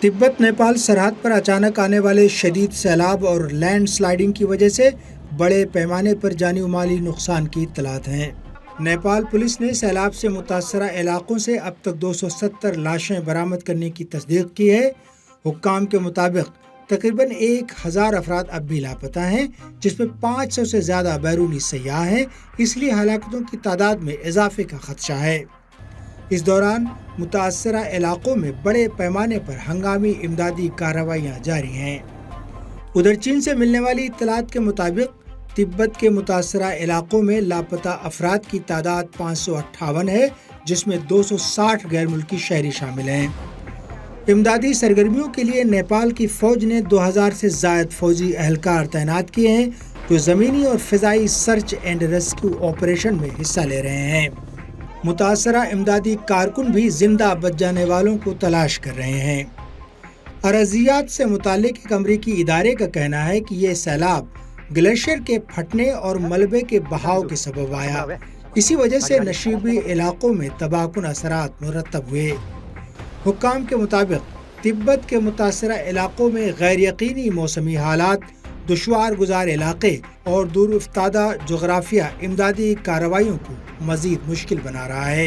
तिब्बत नेपाल सरहद पर अचानक आने वाले शदीद सैलाब और लैंड स्लाइडिंग की वजह से बड़े पैमाने पर जानी और माली नुकसान की इत्तलात हैं। नेपाल पुलिस ने सैलाब से मुतासरा इलाकों से अब तक 270 लाशें बरामद करने की तस्दीक की है। हुक्काम के मुताबिक तकरीबन 1000 अफराद अब भी लापता हैं, जिसमें 500 से ज़्यादा बैरूनी सयाह हैं, इसलिए हलाकतों की तादाद में इजाफे का खदशा है। इस दौरान मुतासरा इलाकों में बड़े पैमाने पर हंगामी इमदादी कार्रवाइयाँ जारी हैं। उधर चीन से मिलने वाली इत्तलात के मुताबिक तिब्बत के मुतासरा इलाकों में लापता अफराद की तादाद 558 है, जिसमें 260 गैर मुल्की शहरी शामिल हैं। इमदादी सरगर्मियों के लिए नेपाल की फ़ौज ने 2000 से ज़ायद फ़ौजी एहलकार तैनात किए हैं, जो ज़मीनी और फ़िज़ाई सर्च एंड रेस्क्यू ऑपरेशन में हिस्सा ले रहे हैं। मुतासरा इमदादी कारकुन भी जिंदा बच जाने वालों को तलाश कर रहे हैं। अरजियात से मुताल्लिक एक अमरीकी इदारे का कहना है कि ये सैलाब ग्लेशियर के फटने और मलबे के बहाव के सबब आया। इसी वजह से नशीबी इलाकों में तबाहकुन असरात मुरतब हुए। हुक्काम के मुताबिक तिब्बत के मुतासरा इलाकों में गैर यकीनी मौसमी हालात, दुश्वार गुजार इलाके और दूर इफ्तादा जोग्राफिया इमदादी कार्रवाइयों को मज़ीद मुश्किल बना रहा है।